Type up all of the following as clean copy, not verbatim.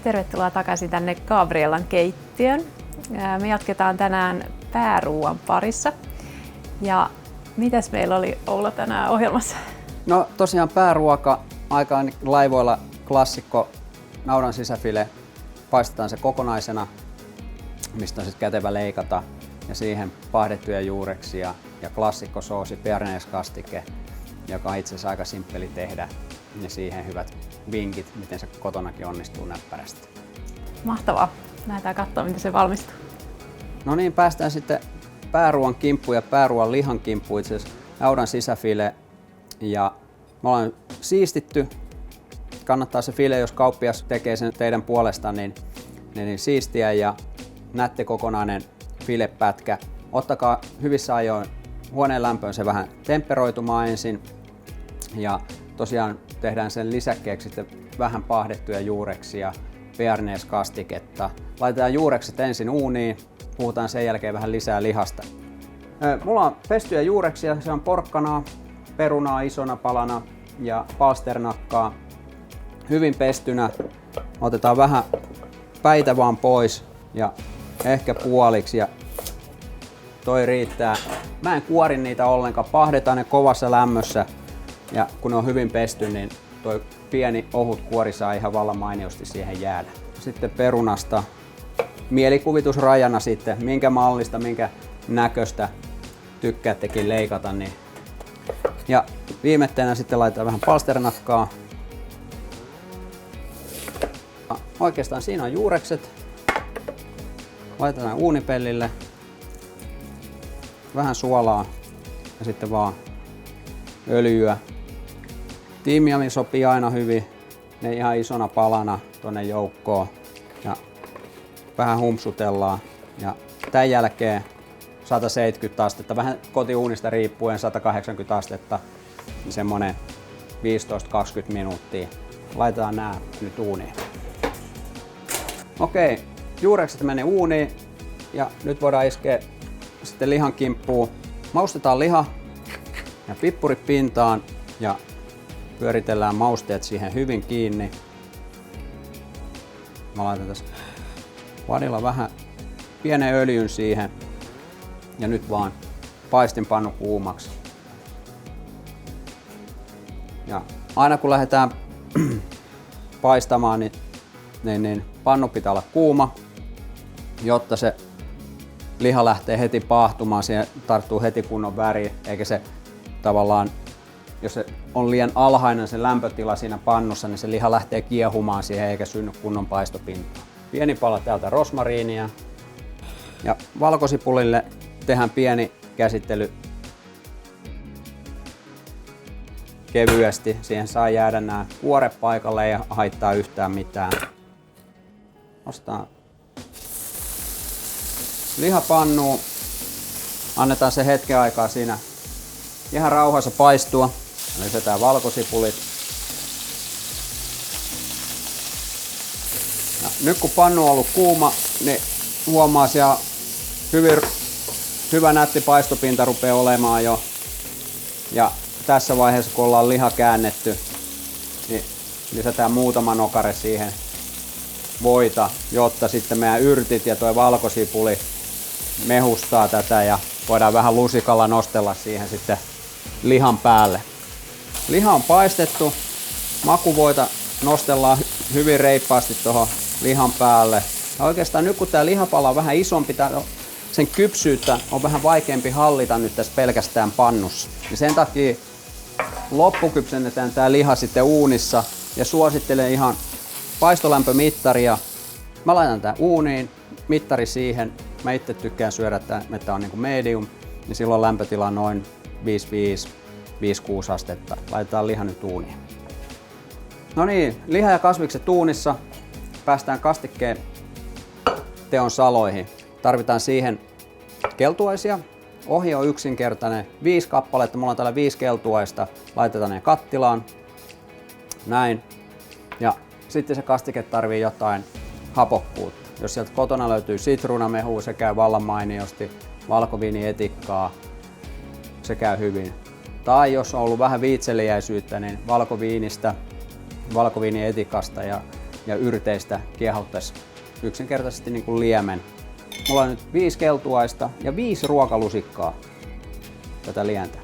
Tervetuloa takaisin tänne Gabriellan keittiöön. Me jatketaan tänään pääruuan parissa. Ja mitäs meillä oli Oula tänään ohjelmassa? No tosiaan pääruoka, aika laivoilla klassikko naudan sisäfile. Paistetaan se kokonaisena, mistä on sitten kätevä leikata. Ja siihen paahdettuja juureksia ja klassikko soosi bearnaise-kastike, joka on itse asiassa aika simppeli tehdä. Ja siihen hyvät vinkit, miten se kotonakin onnistuu näppärästi. Mahtavaa. Lähdetään katsomaan, miten se valmistuu. No niin, päästään sitten pääruoan kimppuun ja pääruoan lihan kimppuun, itse asiassa naudan sisäfile. Ja me ollaan siistitty. Kannattaa se file, jos kauppias tekee sen teidän puolesta, niin siistiä ja nätti kokonainen filepätkä. Ottakaa hyvissä ajoin huoneen lämpöön se vähän temperoitumaan ensin. Ja tosiaan tehdään sen lisäkkeeksi sitten vähän paahdettuja juureksia, bearnaise-kastiketta. Laitetaan juurekset ensin uuniin, puhutaan sen jälkeen vähän lisää lihasta. Mulla on pestyjä juureksia, se on porkkanaa, perunaa isona palana ja palsternakkaa. Hyvin pestynä. Otetaan vähän päitä vaan pois ja ehkä puoliksi ja toi riittää. Mä en kuori niitä ollenkaan, paahdetaan ne kovassa lämmössä. Ja kun ne on hyvin pesty, niin toi pieni ohut kuori saa ihan vallan mainiosti siihen jäädä. Sitten perunasta mielikuvitusrajana sitten, minkä mallista, minkä näköistä tykkäättekin leikata. Niin. Ja viimetteenä sitten laitetaan vähän palsternakkaa. Oikeastaan siinä on juurekset. Laitetaan uunipellille. Vähän suolaa ja sitten vaan öljyä. Tiimiami sopii aina hyvin, ne ihan isona palana tonne joukkoon ja vähän humpsutellaan. Ja tämän jälkeen 170 astetta, vähän kotiuunista riippuen 180 astetta, niin semmonen 15-20 minuuttia. Laitetaan nää nyt uuniin. Okei, juurekset menee uuniin ja nyt voidaan iskeä sitten lihan kimppuun. Maustetaan liha ja pippurit pintaan ja pyöritellään mausteet siihen hyvin kiinni. Mä laitan tässä vadilla vähän pienen öljyn siihen ja nyt vaan paistinpannu kuumaksi. Ja aina kun lähdetään paistamaan, niin pannu pitää olla kuuma, jotta se liha lähtee heti paahtumaan, siihen tarttuu heti kunnon väri, eikä se tavallaan, jos se on liian alhainen se lämpötila siinä pannussa, niin se liha lähtee kiehumaan siihen eikä synny kunnon paistopintaa. Pieni pala täältä rosmariinia ja valkosipulille tehdään pieni käsittely kevyesti. Siihen saa jäädä nämä kuoret paikalle, ei haittaa yhtään mitään. Nostetaan liha pannuun, annetaan se hetken aikaa siinä ihan rauhassa paistua. Lisätään valkosipulit. Ja nyt kun pannu on ollut kuuma, niin huomaa siellä hyvä nätti paistopinta rupeaa olemaan jo. Ja tässä vaiheessa kun ollaan liha käännetty, niin lisätään muutama nokare siihen voita, jotta sitten meidän yrtit ja tuo valkosipuli mehustaa tätä ja voidaan vähän lusikalla nostella siihen sitten lihan päälle. Liha on paistettu, makuvoita nostellaan hyvin reippaasti tuohon lihan päälle. Ja oikeastaan nyt kun tämä lihapala on vähän isompi, sen kypsyyttä on vähän vaikeampi hallita nyt tässä pelkästään pannussa. Ja sen takia loppukypsennetään tämä liha sitten uunissa ja suosittelen ihan paistolämpömittaria. Mä laitan tää uuniin, mittari siihen. Mä itse tykkään syödä, että on niinku medium, niin silloin lämpötila on noin 5-6 astetta. Laitetaan liha nyt uuniin. No niin, liha ja kasvikset uunissa. Päästään kastikkeen teon saloihin. Tarvitaan siihen keltuaisia. Ohje on yksinkertainen, 5 kappaletta. Mulla on täällä 5 keltuaista. Laitetaan ne kattilaan. Näin. Ja sitten se kastike tarvii jotain hapokkuutta. Jos sieltä kotona löytyy sitruunamehua, se käy vallan mainiosti. Valkoviinietikkaa, se käy hyvin. Tai jos on ollut vähän viitseliäisyyttä, niin valkoviinistä, valkoviinietikasta ja ja yrteistä kiehauttaisi yksinkertaisesti niin kuin liemen. Mulla on nyt 5 keltuaista ja 5 ruokalusikkaa tätä lientä.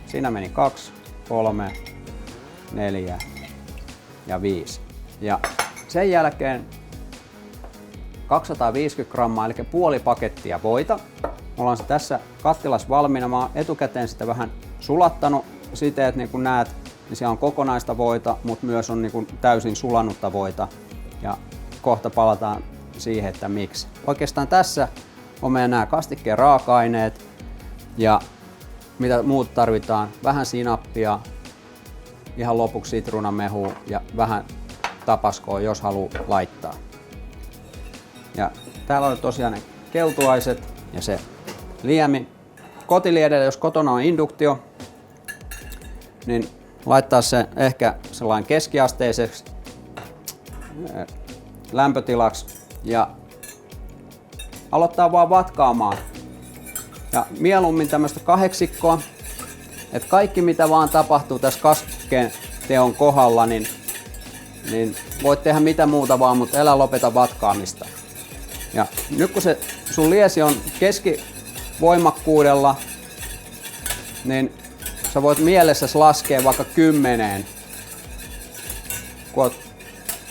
Siinä meni 2, 3, 4 ja 5. Ja sen jälkeen 250 grammaa eli puoli pakettia voita. Mulla on se tässä kattilassa valmiina. Mä oon etukäteen sitä vähän sulattanut siten, että niin kuin näet, niin siellä on kokonaista voita, mutta myös on niin kuin täysin sulanutta voita. Ja kohta palataan siihen, että miksi. Oikeastaan tässä on meidän nämä kastikkeen raaka-aineet ja mitä muut tarvitaan. Vähän sinappia, ihan lopuksi sitruunamehua ja vähän tapaskoa, jos haluaa laittaa. Ja täällä on tosiaan ne keltuaiset ja se liemi. Kotiliedellä, jos kotona on induktio, niin laittaa se ehkä sellainen keskiasteiseksi lämpötilaksi ja aloittaa vaan vatkaamaan. Ja mieluummin tämmöistä kahdeksikkoa, että kaikki mitä vaan tapahtuu tässä kastikkeen teon kohdalla, niin voit tehdä mitä muuta vaan, mutta älä lopeta vatkaamista. Ja nyt kun se sun liesi on keskivoimakkuudella, niin sä voit mielessäsi laskea vaikka 10. Kun oot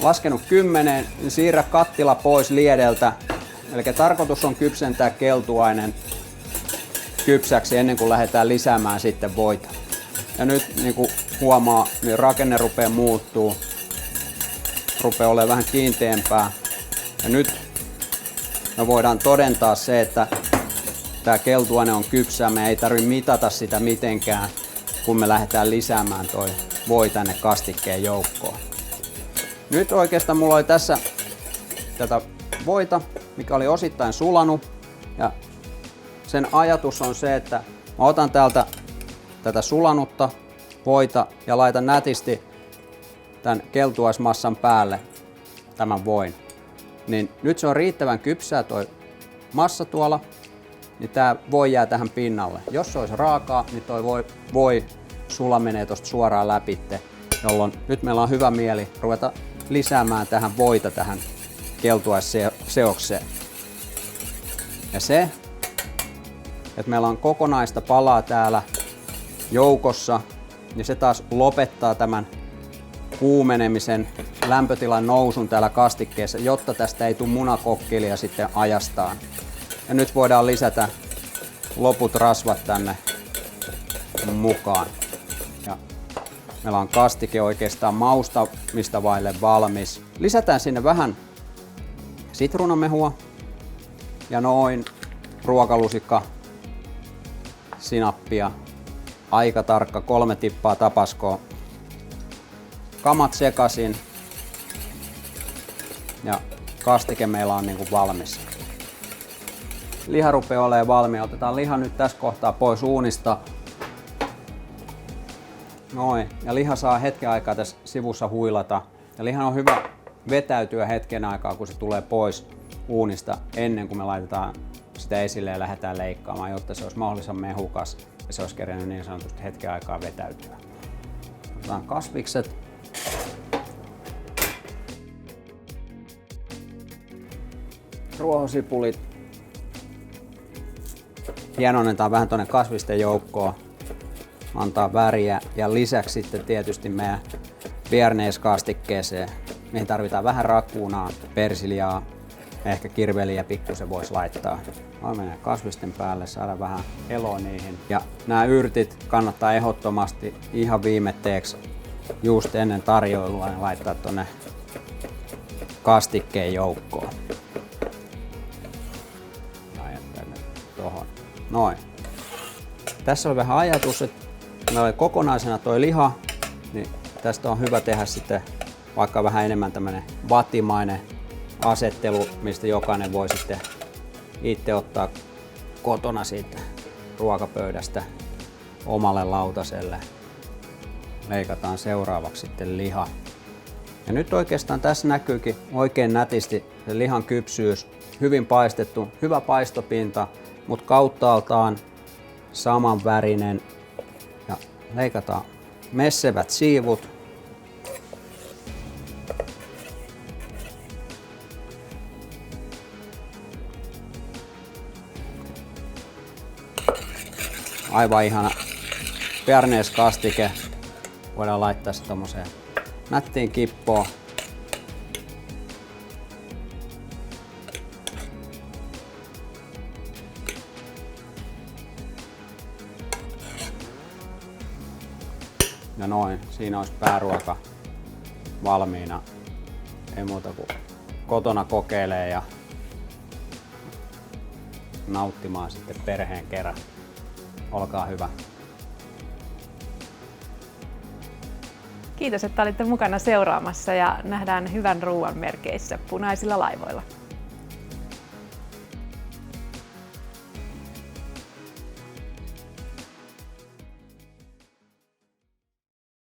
laskenut 10, niin siirrä kattila pois liedeltä. Eli tarkoitus on kypsentää keltuainen kypsäksi ennen kuin lähdetään lisäämään sitten voita. Ja nyt niin kuin huomaa, niin rakenne rupeaa muuttuu. Rupeaa olemaan vähän kiinteämpää. Ja nyt me voidaan todentaa se, että tämä keltuaine on kypsää. Me ei tarvitse mitata sitä mitenkään, kun me lähdetään lisäämään toi voi tänne kastikkeen joukkoon. Nyt oikeastaan mulla oli tässä tätä voita, mikä oli osittain sulanut. Ja sen ajatus on se, että mä otan täältä tätä sulanutta voita ja laitan nätisti tämän keltuaismassan päälle tämän voin. Niin nyt se on riittävän kypsää toi massa tuolla, niin tää voi jää tähän pinnalle. Jos se olisi raakaa, niin toi voi sula menee tosta suoraan läpitte, jolloin nyt meillä on hyvä mieli ruveta lisäämään tähän voita tähän keltuaisseokseen. Ja se, että meillä on kokonaista palaa täällä joukossa, niin se taas lopettaa tämän kuumenemisen lämpötilan nousun täällä kastikkeessa, jotta tästä ei tule munakokkelia sitten ajastaan. Ja nyt voidaan lisätä loput rasvat tänne mukaan. Ja meillä on kastike oikeastaan maustamista vaille valmis. Lisätään sinne vähän sitruunamehua ja noin ruokalusikka sinappia. Aika tarkka 3 tippaa tapaskoa. Kamat sekaisin ja kastike meillä on niin kuin valmis. Liha rupeaa olemaan valmiina. Otetaan liha nyt tässä kohtaa pois uunista. Noin. Ja liha saa hetken aikaa tässä sivussa huilata. Ja lihan on hyvä vetäytyä hetken aikaa, kun se tulee pois uunista ennen kuin me laitetaan sitä esille ja lähdetään leikkaamaan, jotta se olisi mahdollisimman mehukas ja se olisi kerennyt niin sanotusti hetken aikaa vetäytyä. Otetaan kasvikset. Ruohosipulit. Hienonnetaan vähän tuonne kasvisten joukkoon. Antaa väriä ja lisäksi sitten tietysti meidän bearnaiskastikkeeseen. Mihin tarvitaan vähän rakuunaa, persiljaa, ehkä kirveliä pikkusen voisi laittaa. Noin menee kasvisten päälle, saada vähän eloa niihin. Ja nämä yrtit kannattaa ehdottomasti ihan viimetteeksi just ennen tarjoilua ja laittaa tuonne kastikkeen joukkoon. Tohon. Noin. Tässä on vähän ajatus, että meillä oli kokonaisena toi liha, niin tästä on hyvä tehdä sitten vaikka vähän enemmän tämmönen vatimainen asettelu, mistä jokainen voi sitten itse ottaa kotona siitä ruokapöydästä omalle lautaselle. Leikataan seuraavaksi sitten liha. Ja nyt oikeastaan tässä näkyykin oikein nätisti se lihan kypsyys, hyvin paistettu, hyvä paistopinta, mutta kauttaaltaan samanvärinen. Ja leikataan messevät siivut. Aivan ihana bearnaise-kastike. Voidaan laittaa se tommoseen nättiin kippoon. Ja noin, siinä olisi pääruoka valmiina. Ei muuta kuin kotona kokeilee ja nauttimaan sitten perheen kerran. Olkaa hyvä. Kiitos, että olitte mukana seuraamassa ja nähdään hyvän ruoan merkeissä punaisilla laivoilla.